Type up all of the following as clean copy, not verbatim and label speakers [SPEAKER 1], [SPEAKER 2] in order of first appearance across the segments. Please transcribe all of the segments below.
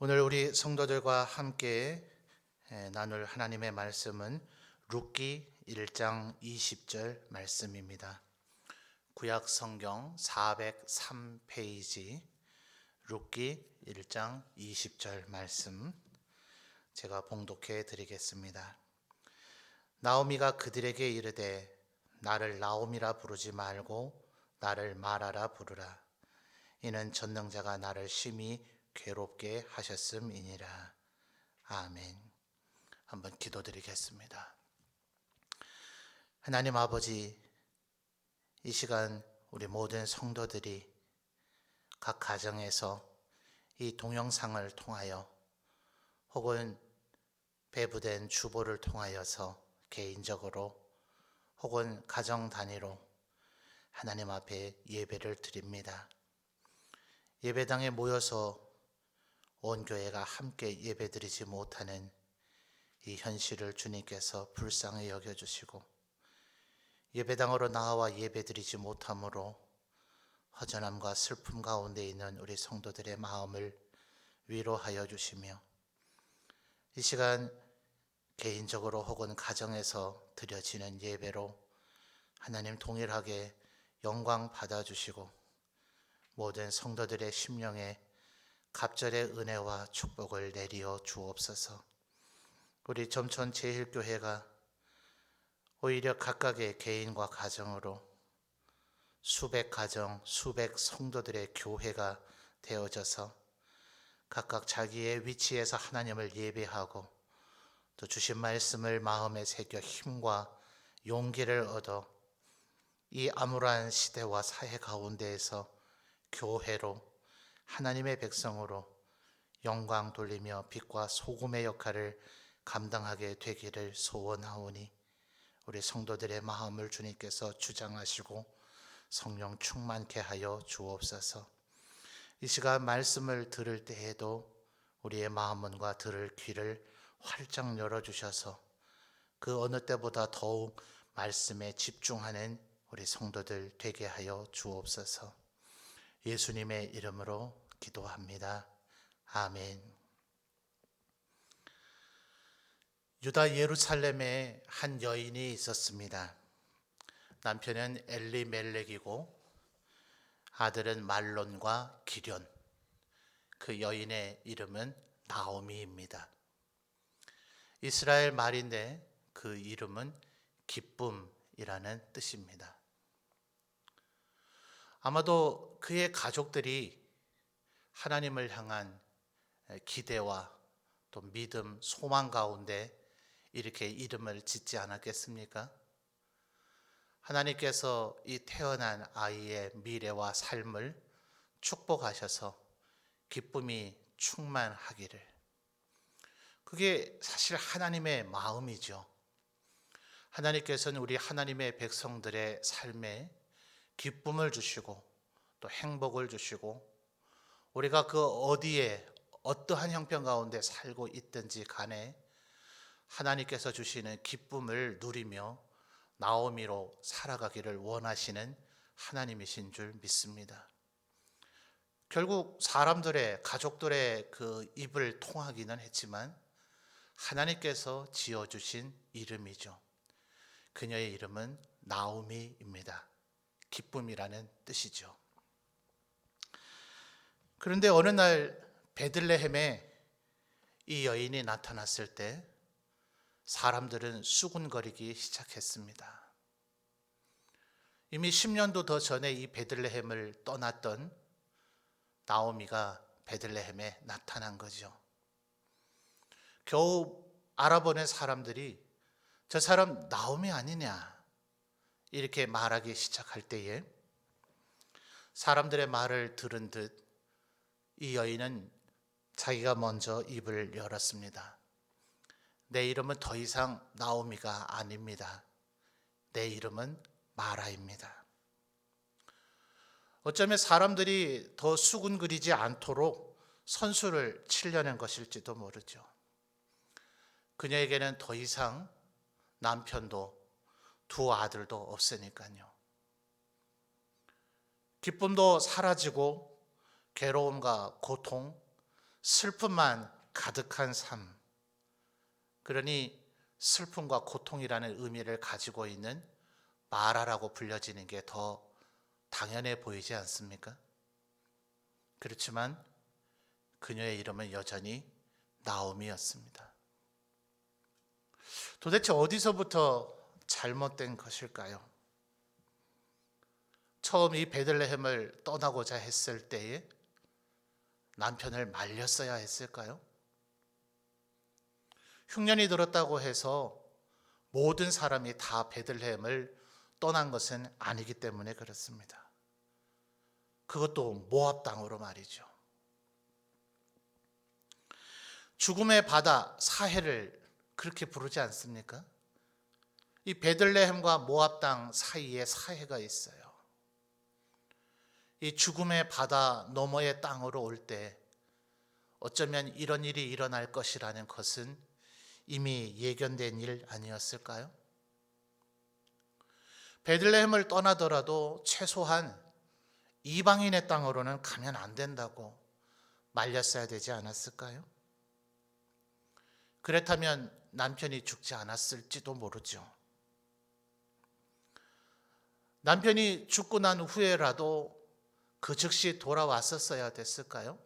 [SPEAKER 1] 오늘 우리 성도들과 함께 나눌 하나님의 말씀은 룻기 1장 20절 말씀입니다. 구약 성경 403페이지 룻기 1장 20절 말씀 제가 봉독해 드리겠습니다. 나오미가 그들에게 이르되 나를 나오미라 부르지 말고 나를 마라라 부르라. 이는 전능자가 나를 심히 괴롭게 하셨음이니라. 아멘. 한번 기도드리겠습니다. 하나님 아버지, 이 시간 우리 모든 성도들이 각 가정에서 이 동영상을 통하여 혹은 배부된 주보를 통하여서 개인적으로 혹은 가정 단위로 하나님 앞에 예배를 드립니다. 예배당에 모여서 온 교회가 함께 예배드리지 못하는 이 현실을 주님께서 불쌍히 여겨주시고 예배당으로 나와 예배드리지 못함으로 허전함과 슬픔 가운데 있는 우리 성도들의 마음을 위로하여 주시며 이 시간 개인적으로 혹은 가정에서 드려지는 예배로 하나님 동일하게 영광 받아주시고 모든 성도들의 심령에 갑절의 은혜와 축복을 내리어 주옵소서. 우리 점천 제일교회가 오히려 각각의 개인과 가정으로 수백 가정, 수백 성도들의 교회가 되어져서 각각 자기의 위치에서 하나님을 예배하고 또 주신 말씀을 마음에 새겨 힘과 용기를 얻어 이 암울한 시대와 사회 가운데에서 교회로 하나님의 백성으로 영광 돌리며 빛과 소금의 역할을 감당하게 되기를 소원하오니 우리 성도들의 마음을 주님께서 주장하시고 성령 충만케 하여 주옵소서. 이 시간 말씀을 들을 때에도 우리의 마음문과 들을 귀를 활짝 열어주셔서 그 어느 때보다 더욱 말씀에 집중하는 우리 성도들 되게 하여 주옵소서. 예수님의 이름으로 기도합니다. 아멘. 유다 예루살렘에 한 여인이 있었습니다. 남편은 엘리멜렉이고 아들은 말론과 기련. 그 여인의 이름은 나오미입니다. 이스라엘 말인데 그 이름은 기쁨이라는 뜻입니다. 아마도 그의 가족들이 하나님을 향한 기대와 또 믿음, 소망 가운데 이렇게 이름을 짓지 않았겠습니까? 하나님께서 이 태어난 아이의 미래와 삶을 축복하셔서 기쁨이 충만하기를. 그게 사실 하나님의 마음이죠. 하나님께서는 우리 하나님의 백성들의 삶에 기쁨을 주시고 또 행복을 주시고 우리가 그 어디에 어떠한 형편 가운데 살고 있든지 간에 하나님께서 주시는 기쁨을 누리며 나오미로 살아가기를 원하시는 하나님이신 줄 믿습니다. 결국 사람들의 가족들의 그 입을 통하기는 했지만 하나님께서 지어주신 이름이죠. 그녀의 이름은 나오미입니다. 기쁨이라는 뜻이죠. 그런데 어느 날 베들레헴에 이 여인이 나타났을 때 사람들은 수군거리기 시작했습니다. 이미 10년도 더 전에 이 베들레헴을 떠났던 나오미가 베들레헴에 나타난 거죠. 겨우 알아보는 사람들이 저 사람 나오미 아니냐 이렇게 말하기 시작할 때에 사람들의 말을 들은 듯 이 여인은 자기가 먼저 입을 열었습니다. 내 이름은 더 이상 나오미가 아닙니다. 내 이름은 마라입니다. 어쩌면 사람들이 더 수군거리지 않도록 선수를 치려는 것일지도 모르죠. 그녀에게는 더 이상 남편도 두 아들도 없으니까요. 기쁨도 사라지고 괴로움과 고통, 슬픔만 가득한 삶. 그러니 슬픔과 고통이라는 의미를 가지고 있는 마라라고 불려지는 게 더 당연해 보이지 않습니까? 그렇지만 그녀의 이름은 여전히 나오미였습니다. 도대체 어디서부터 잘못된 것일까요? 처음 이 베들레헴을 떠나고자 했을 때에 남편을 말렸어야 했을까요? 흉년이 들었다고 해서 모든 사람이 다 베들레헴을 떠난 것은 아니기 때문에 그렇습니다. 그것도 모압 땅으로 말이죠. 죽음의 바다 사해를 그렇게 부르지 않습니까? 이 베들레헴과 모압 땅 사이에 사해가 있어요. 이 죽음의 바다 너머의 땅으로 올 때 어쩌면 이런 일이 일어날 것이라는 것은 이미 예견된 일 아니었을까요? 베들레헴을 떠나더라도 최소한 이방인의 땅으로는 가면 안 된다고 말렸어야 되지 않았을까요? 그렇다면 남편이 죽지 않았을지도 모르죠. 남편이 죽고 난 후에라도 그 즉시 돌아왔었어야 됐을까요?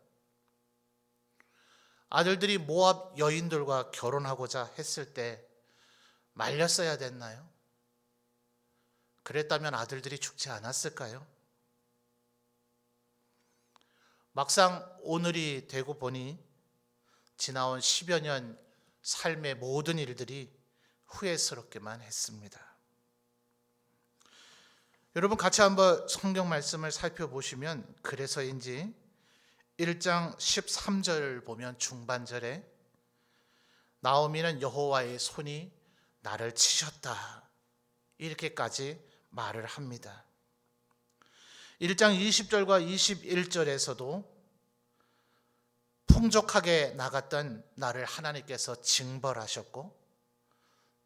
[SPEAKER 1] 아들들이 모압 여인들과 결혼하고자 했을 때 말렸어야 됐나요? 그랬다면 아들들이 죽지 않았을까요? 막상 오늘이 되고 보니 지나온 10여 년 삶의 모든 일들이 후회스럽게만 했습니다. 여러분 같이 한번 성경 말씀을 살펴보시면 그래서인지 1장 13절 보면 중반절에 나오미는 여호와의 손이 나를 치셨다 이렇게까지 말을 합니다. 1장 20절과 21절에서도 풍족하게 나갔던 나를 하나님께서 징벌하셨고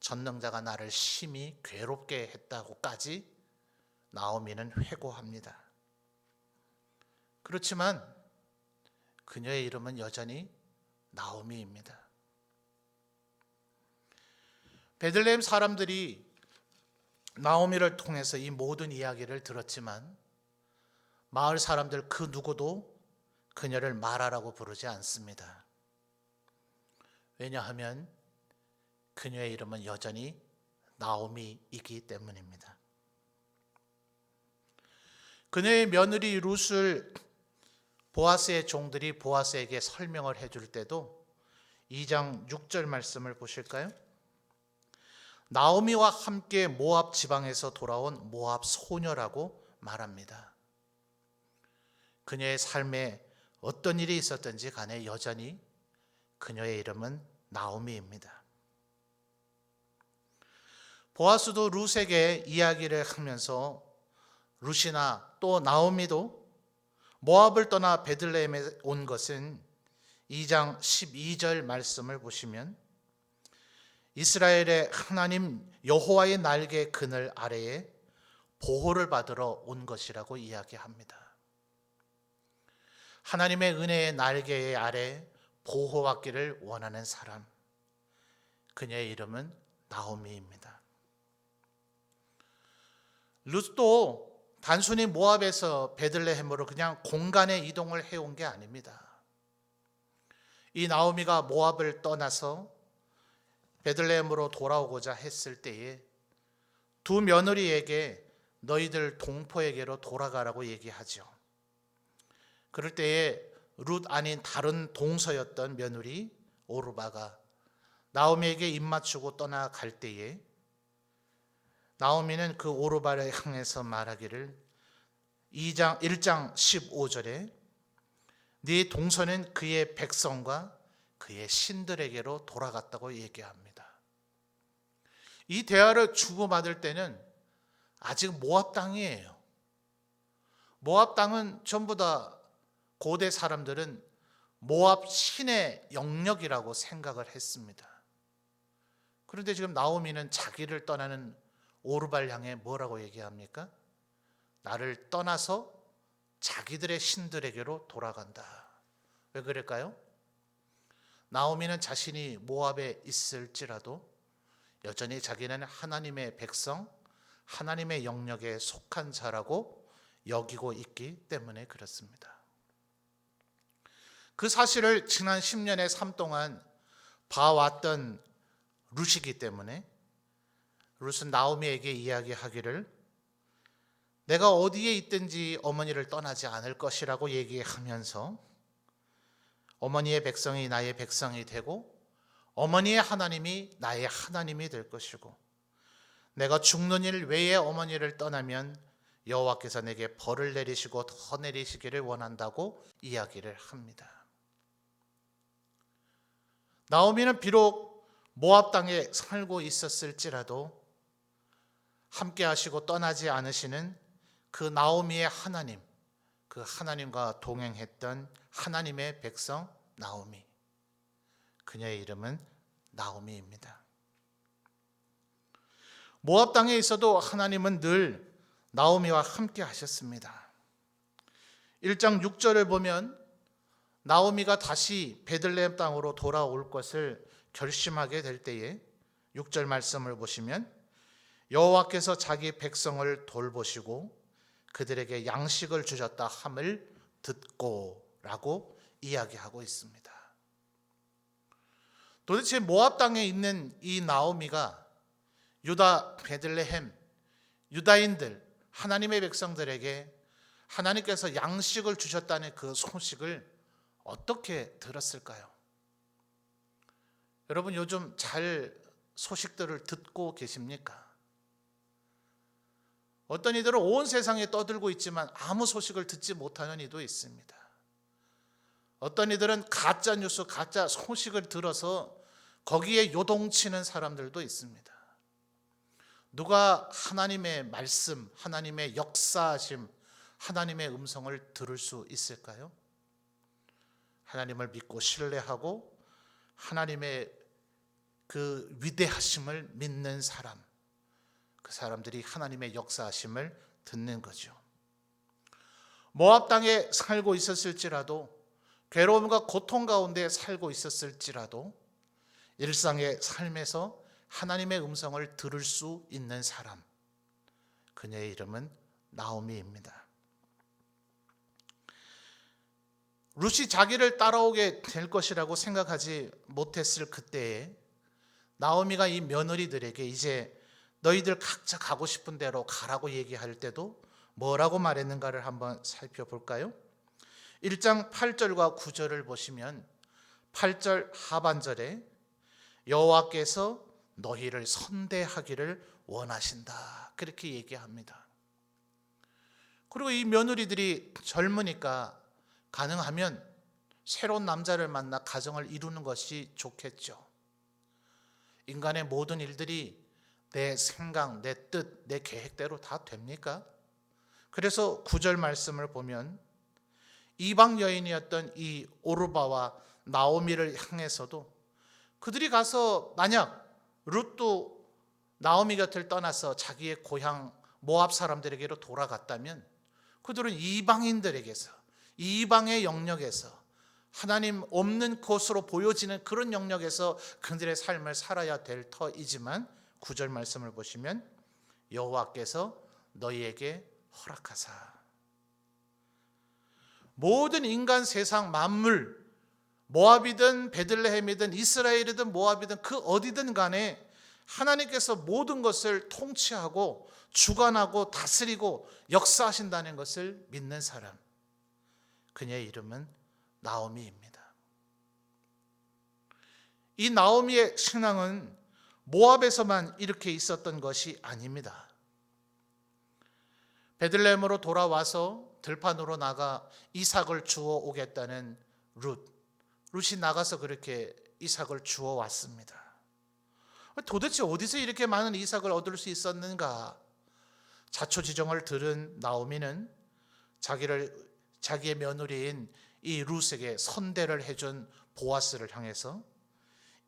[SPEAKER 1] 전능자가 나를 심히 괴롭게 했다고까지 나오미는 회고합니다. 그렇지만 그녀의 이름은 여전히 나오미입니다. 베들레헴 사람들이 나오미를 통해서 이 모든 이야기를 들었지만 마을 사람들 그 누구도 그녀를 마라라고 부르지 않습니다. 왜냐하면 그녀의 이름은 여전히 나오미이기 때문입니다. 그녀의 며느리 룻을 보아스의 종들이 보아스에게 설명을 해줄 때도 2장 6절 말씀을 보실까요? 나오미와 함께 모압 지방에서 돌아온 모압 소녀라고 말합니다. 그녀의 삶에 어떤 일이 있었든지 간에 여전히 그녀의 이름은 나오미입니다. 보아스도 룻에게 이야기를 하면서 룻이나 또 나오미도 모압을 떠나 베들레헴에 온 것은 2장 12절 말씀을 보시면 이스라엘의 하나님 여호와의 날개 그늘 아래에 보호를 받으러 온 것이라고 이야기합니다. 하나님의 은혜의 날개 아래 보호받기를 원하는 사람, 그녀의 이름은 나오미입니다. 룻도 단순히 모압에서 베들레헴으로 그냥 공간의 이동을 해온 게 아닙니다. 이 나오미가 모압을 떠나서 베들레헴으로 돌아오고자 했을 때에 두 며느리에게 너희들 동포에게로 돌아가라고 얘기하죠. 그럴 때에 룻 아닌 다른 동서였던 며느리 오르바가 나오미에게 입맞추고 떠나갈 때에 나오미는 그 오르바를 향해서 말하기를 1장 15절에 네 동서는 그의 백성과 그의 신들에게로 돌아갔다고 얘기합니다. 이 대화를 주고받을 때는 아직 모압 땅이에요. 모압 땅은 전부 다 고대 사람들은 모압 신의 영역이라고 생각을 했습니다. 그런데 지금 나오미는 자기를 떠나는 오르발 향해 뭐라고 얘기합니까? 나를 떠나서 자기들의 신들에게로 돌아간다. 왜 그럴까요? 나오미는 자신이 모압에 있을지라도 여전히 자기는 하나님의 백성, 하나님의 영역에 속한 자라고 여기고 있기 때문에 그렇습니다. 그 사실을 지난 10년의 삶 동안 봐왔던 룻이기 때문에 룻은 나오미에게 이야기하기를 내가 어디에 있든지 어머니를 떠나지 않을 것이라고 얘기하면서 어머니의 백성이 나의 백성이 되고 어머니의 하나님이 나의 하나님이 될 것이고 내가 죽는 일 외에 어머니를 떠나면 여호와께서 내게 벌을 내리시고 더 내리시기를 원한다고 이야기를 합니다. 나오미는 비록 모압 땅에 살고 있었을지라도 함께 하시고 떠나지 않으시는 그 나오미의 하나님, 그 하나님과 동행했던 하나님의 백성 나오미, 그녀의 이름은 나오미입니다. 모압 땅에 있어도 하나님은 늘 나오미와 함께 하셨습니다. 1장 6절을 보면 나오미가 다시 베들레헴 땅으로 돌아올 것을 결심하게 될 때에 6절 말씀을 보시면 여호와께서 자기 백성을 돌보시고 그들에게 양식을 주셨다 함을 듣고 라고 이야기하고 있습니다. 도대체 모압 땅에 있는 이 나오미가 유다 베들레헴 유다인들 하나님의 백성들에게 하나님께서 양식을 주셨다는 그 소식을 어떻게 들었을까요? 여러분 요즘 잘 소식들을 듣고 계십니까? 어떤 이들은 온 세상에 떠들고 있지만 아무 소식을 듣지 못하는 이도 있습니다. 어떤 이들은 가짜 뉴스, 가짜 소식을 들어서 거기에 요동치는 사람들도 있습니다. 누가 하나님의 말씀, 하나님의 역사하심, 하나님의 음성을 들을 수 있을까요? 하나님을 믿고 신뢰하고 하나님의 그 위대하심을 믿는 사람, 그 사람들이 하나님의 역사하심을 듣는 거죠. 모압 땅에 살고 있었을지라도 괴로움과 고통 가운데 살고 있었을지라도 일상의 삶에서 하나님의 음성을 들을 수 있는 사람, 그녀의 이름은 나오미입니다. 룻이 자기를 따라오게 될 것이라고 생각하지 못했을 그때에 나오미가 이 며느리들에게 이제 너희들 각자 가고 싶은 대로 가라고 얘기할 때도 뭐라고 말했는가를 한번 살펴볼까요? 1장 8절과 9절을 보시면 8절 하반절에 여호와께서 너희를 선대하기를 원하신다 그렇게 얘기합니다. 그리고 이 며느리들이 젊으니까 가능하면 새로운 남자를 만나 가정을 이루는 것이 좋겠죠. 인간의 모든 일들이 내 생각, 내 뜻, 내 계획대로 다 됩니까? 그래서 9절 말씀을 보면 이방 여인이었던 이 오르바와 나오미를 향해서도 그들이 가서 만약 룻도 나오미 곁을 떠나서 자기의 고향 모압 사람들에게로 돌아갔다면 그들은 이방인들에게서 이방의 영역에서 하나님 없는 곳으로 보여지는 그런 영역에서 그들의 삶을 살아야 될 터이지만 9절 말씀을 보시면 여호와께서 너희에게 허락하사 모든 인간 세상 만물 모압이든 베들레헴이든 이스라엘이든 모압이든 그 어디든 간에 하나님께서 모든 것을 통치하고 주관하고 다스리고 역사하신다는 것을 믿는 사람, 그녀의 이름은 나오미입니다. 이 나오미의 신앙은 모압에서만 이렇게 있었던 것이 아닙니다. 베들레헴으로 돌아와서 들판으로 나가 이삭을 주워 오겠다는 룻이 나가서 그렇게 이삭을 주워 왔습니다. 도대체 어디서 이렇게 많은 이삭을 얻을 수 있었는가? 자초지종을 들은 나오미는 자기의 며느리인 이 룻에게 선대를 해준 보아스를 향해서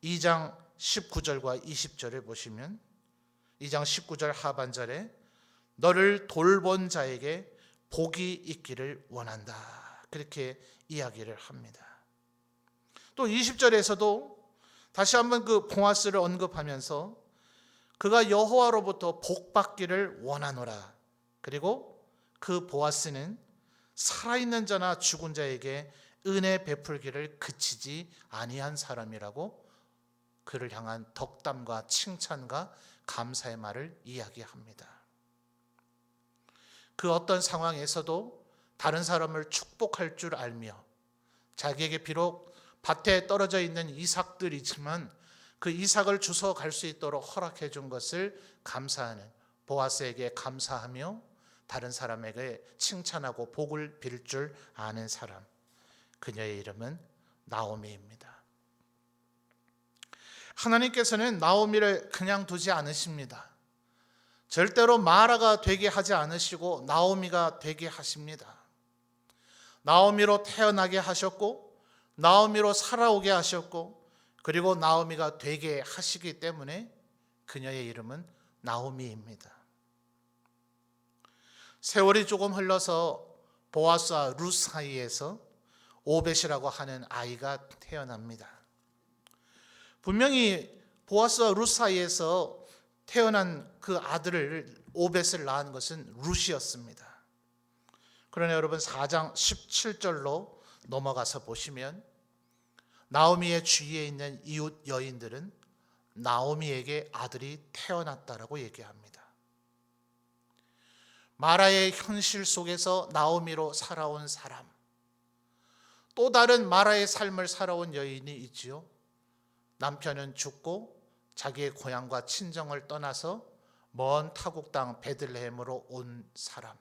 [SPEAKER 1] 2장 19절과 20절을 보시면 2장 19절 하반절에 너를 돌본 자에게 복이 있기를 원한다 그렇게 이야기를 합니다. 또 20절에서도 다시 한번 그 보아스를 언급하면서 그가 여호와로부터 복받기를 원하노라. 그리고 그 보아스는 살아있는 자나 죽은 자에게 은혜 베풀기를 그치지 아니한 사람이라고 그를 향한 덕담과 칭찬과 감사의 말을 이야기합니다. 그 어떤 상황에서도 다른 사람을 축복할 줄 알며 자기에게 비록 밭에 떨어져 있는 이삭들이지만 그 이삭을 주워 갈 수 있도록 허락해 준 것을 감사하는, 보아스에게 감사하며 다른 사람에게 칭찬하고 복을 빌 줄 아는 사람, 그녀의 이름은 나오미입니다. 하나님께서는 나오미를 그냥 두지 않으십니다. 절대로 마라가 되게 하지 않으시고 나오미가 되게 하십니다. 나오미로 태어나게 하셨고 나오미로 살아오게 하셨고 그리고 나오미가 되게 하시기 때문에 그녀의 이름은 나오미입니다. 세월이 조금 흘러서 보아스와 룻 사이에서 오벳이라고 하는 아이가 태어납니다. 분명히 보아스와 룻 사이에서 태어난 그 아들을 오벳을 낳은 것은 룻이었습니다. 그러나 여러분 4장 17절로 넘어가서 보시면 나오미의 주위에 있는 이웃 여인들은 나오미에게 아들이 태어났다라고 얘기합니다. 마라의 현실 속에서 나오미로 살아온 사람, 또 다른 마라의 삶을 살아온 여인이 있지요. 남편은 죽고 자기의 고향과 친정을 떠나서 먼 타국 땅 베들레헴으로 온 사람,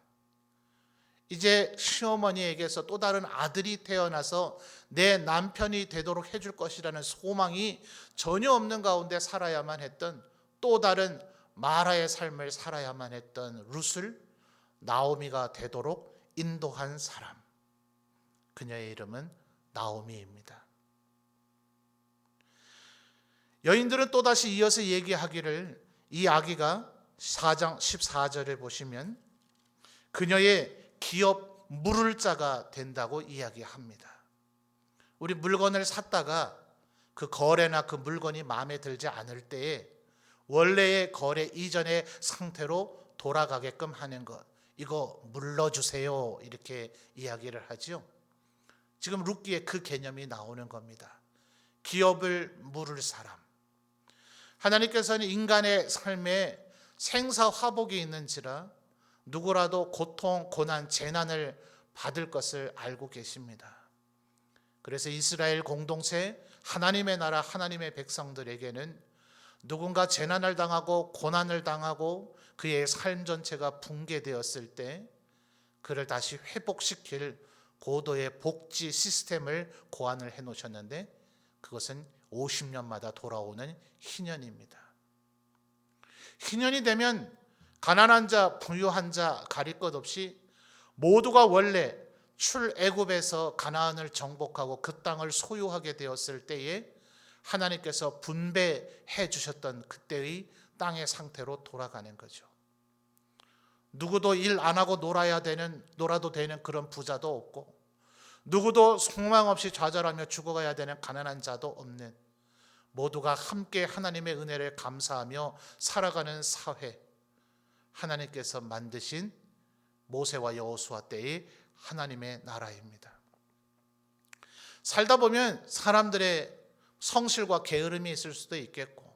[SPEAKER 1] 이제 시어머니에게서 또 다른 아들이 태어나서 내 남편이 되도록 해줄 것이라는 소망이 전혀 없는 가운데 살아야만 했던, 또 다른 마라의 삶을 살아야만 했던 룻을 나오미가 되도록 인도한 사람, 그녀의 이름은 나오미입니다. 여인들은 또다시 이어서 얘기하기를, 이 아기가 4장 14절에 보시면 그녀의 기업 물을 자가 된다고 이야기합니다. 우리 물건을 샀다가 그 거래나 그 물건이 마음에 들지 않을 때에 원래의 거래 이전의 상태로 돌아가게끔 하는 것, 이거 물러주세요, 이렇게 이야기를 하죠. 지금 룻기에 그 개념이 나오는 겁니다. 기업을 물을 사람. 하나님께서는 인간의 삶에 생사화복이 있는지라 누구라도 고통, 고난, 재난을 받을 것을 알고 계십니다. 그래서 이스라엘 공동체, 하나님의 나라, 하나님의 백성들에게는 누군가 재난을 당하고 고난을 당하고 그의 삶 전체가 붕괴되었을 때 그를 다시 회복시킬 고도의 복지 시스템을 고안을 해 놓으셨는데, 그것은 50년마다 돌아오는 희년입니다. 희년이 되면 가난한 자, 부유한 자 가릴 것 없이 모두가 원래 출애굽에서 가나안을 정복하고 그 땅을 소유하게 되었을 때에 하나님께서 분배해 주셨던 그때의 땅의 상태로 돌아가는 거죠. 누구도 일 안 하고 놀아도 되는 그런 부자도 없고, 누구도 소망 없이 좌절하며 죽어가야 되는 가난한 자도 없는, 모두가 함께 하나님의 은혜를 감사하며 살아가는 사회, 하나님께서 만드신 모세와 여호수아 때의 하나님의 나라입니다. 살다 보면 사람들의 성실과 게으름이 있을 수도 있겠고,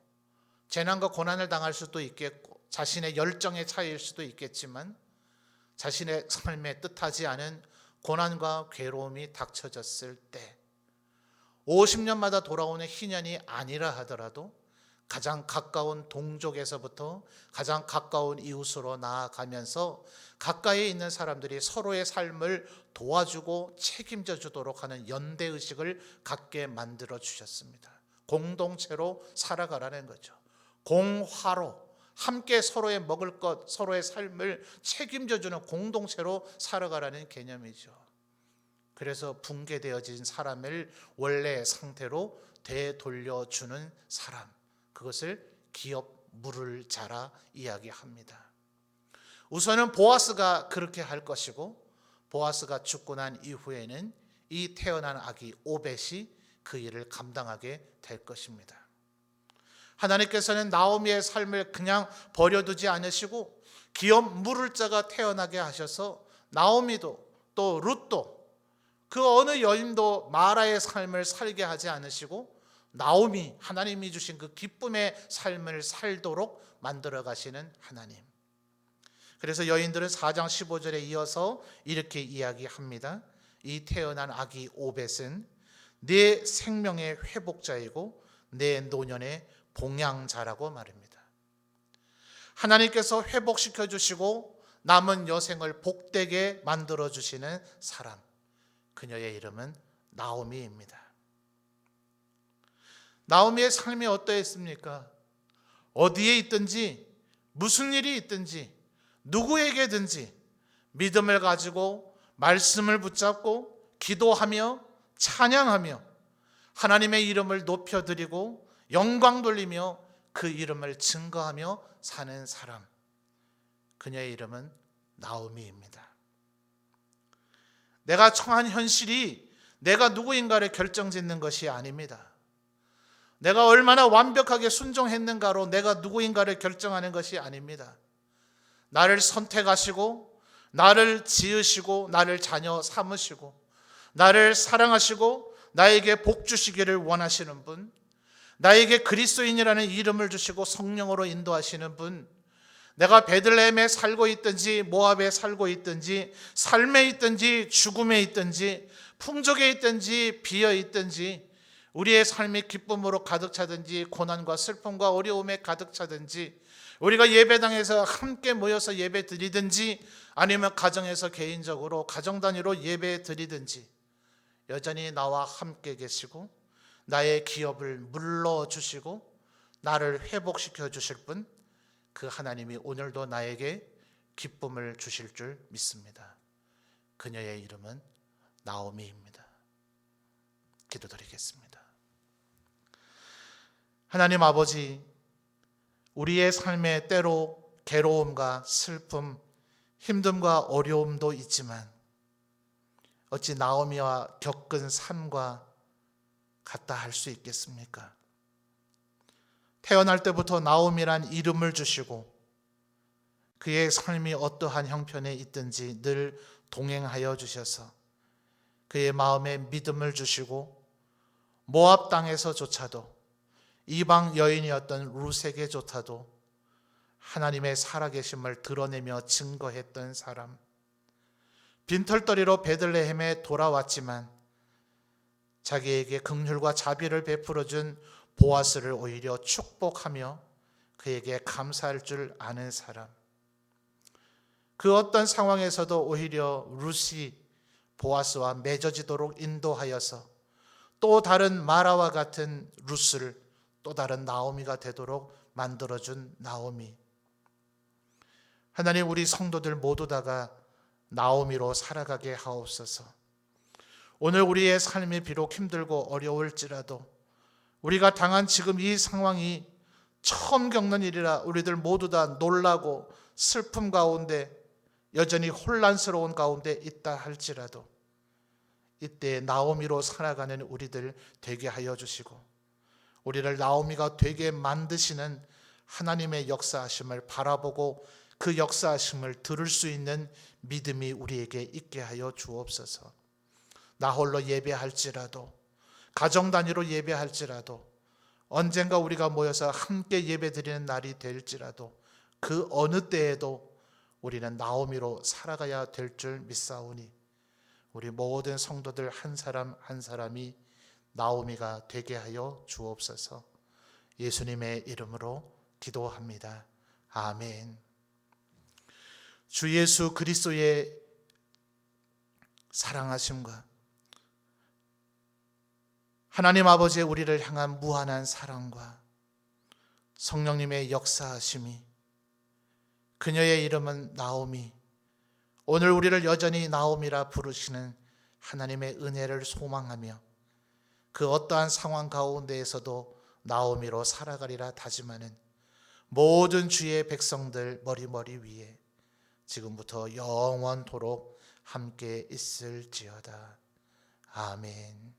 [SPEAKER 1] 재난과 고난을 당할 수도 있겠고, 자신의 열정의 차이일 수도 있겠지만 자신의 삶에 뜻하지 않은 고난과 괴로움이 닥쳐졌을 때 50년마다 돌아오는 희년이 아니라 하더라도 가장 가까운 동족에서부터 가장 가까운 이웃으로 나아가면서 가까이에 있는 사람들이 서로의 삶을 도와주고 책임져 주도록 하는 연대의식을 갖게 만들어 주셨습니다. 공동체로 살아가라는 거죠. 공화로 함께 서로의 먹을 것, 서로의 삶을 책임져 주는 공동체로 살아가라는 개념이죠. 그래서 붕괴되어진 사람을 원래 상태로 되돌려주는 사람, 그것을 기업 물을 자라 이야기합니다. 우선은 보아스가 그렇게 할 것이고, 보아스가 죽고 난 이후에는 이 태어난 아기 오벳이 그 일을 감당하게 될 것입니다. 하나님께서는 나오미의 삶을 그냥 버려두지 않으시고 기업 물을 자가 태어나게 하셔서 나오미도 또 룻도 그 어느 여인도 마라의 삶을 살게 하지 않으시고 나오미, 하나님이 주신 그 기쁨의 삶을 살도록 만들어 가시는 하나님. 그래서 여인들은 4장 15절에 이어서 이렇게 이야기합니다. 이 태어난 아기 오벳은 내 생명의 회복자이고 내 노년의 봉양자라고 말합니다. 하나님께서 회복시켜 주시고 남은 여생을 복되게 만들어 주시는 사람, 그녀의 이름은 나오미입니다. 나오미의 삶이 어떠했습니까? 어디에 있든지 무슨 일이 있든지 누구에게든지 믿음을 가지고 말씀을 붙잡고 기도하며 찬양하며 하나님의 이름을 높여드리고 영광 돌리며 그 이름을 증거하며 사는 사람, 그녀의 이름은 나오미입니다. 내가 처한 현실이 내가 누구인가를 결정짓는 것이 아닙니다. 내가 얼마나 완벽하게 순종했는가로 내가 누구인가를 결정하는 것이 아닙니다. 나를 선택하시고 나를 지으시고 나를 자녀 삼으시고 나를 사랑하시고 나에게 복 주시기를 원하시는 분, 나에게 그리스도인이라는 이름을 주시고 성령으로 인도하시는 분, 내가 베들레헴에 살고 있든지 모압에 살고 있든지 삶에 있든지 죽음에 있든지 풍족에 있든지 비어 있든지 우리의 삶이 기쁨으로 가득 차든지 고난과 슬픔과 어려움에 가득 차든지 우리가 예배당에서 함께 모여서 예배 드리든지 아니면 가정에서 개인적으로 가정 단위로 예배 드리든지 여전히 나와 함께 계시고 나의 기업을 물러주시고 나를 회복시켜 주실 분, 그 하나님이 오늘도 나에게 기쁨을 주실 줄 믿습니다. 그녀의 이름은 나오미입니다. 기도드리겠습니다. 하나님 아버지, 우리의 삶에 때로 괴로움과 슬픔, 힘듦과 어려움도 있지만 어찌 나오미와 겪은 삶과 같다 할 수 있겠습니까? 태어날 때부터 나오미란 이름을 주시고 그의 삶이 어떠한 형편에 있든지 늘 동행하여 주셔서 그의 마음에 믿음을 주시고 모압 땅에서조차도 이방 여인이었던 룻에게조차도 하나님의 살아계심을 드러내며 증거했던 사람, 빈털터리로 베들레헴에 돌아왔지만 자기에게 긍휼과 자비를 베풀어준 보아스를 오히려 축복하며 그에게 감사할 줄 아는 사람, 그 어떤 상황에서도 오히려 룻이 보아스와 맺어지도록 인도하여서 또 다른 마라와 같은 룻을 또 다른 나오미가 되도록 만들어준 나오미. 하나님, 우리 성도들 모두 다가 나오미로 살아가게 하옵소서. 오늘 우리의 삶이 비록 힘들고 어려울지라도 우리가 당한 지금 이 상황이 처음 겪는 일이라 우리들 모두 다 놀라고 슬픔 가운데 여전히 혼란스러운 가운데 있다 할지라도 이때 나오미로 살아가는 우리들 되게 하여 주시고 우리를 나오미가 되게 만드시는 하나님의 역사하심을 바라보고 그 역사하심을 들을 수 있는 믿음이 우리에게 있게 하여 주옵소서. 나 홀로 예배할지라도 가정 단위로 예배할지라도 언젠가 우리가 모여서 함께 예배드리는 날이 될지라도 그 어느 때에도 우리는 나오미로 살아가야 될 줄 믿사오니 우리 모든 성도들 한 사람 한 사람이 나오미가 되게 하여 주옵소서. 예수님의 이름으로 기도합니다. 아멘. 주 예수 그리스도의 사랑하심과 하나님 아버지의 우리를 향한 무한한 사랑과 성령님의 역사하심이, 그녀의 이름은 나오미, 오늘 우리를 여전히 나오미라 부르시는 하나님의 은혜를 소망하며 그 어떠한 상황 가운데에서도 나오미로 살아가리라 다짐하는 모든 주의 백성들 머리 위에 지금부터 영원토록 함께 있을지어다. 아멘.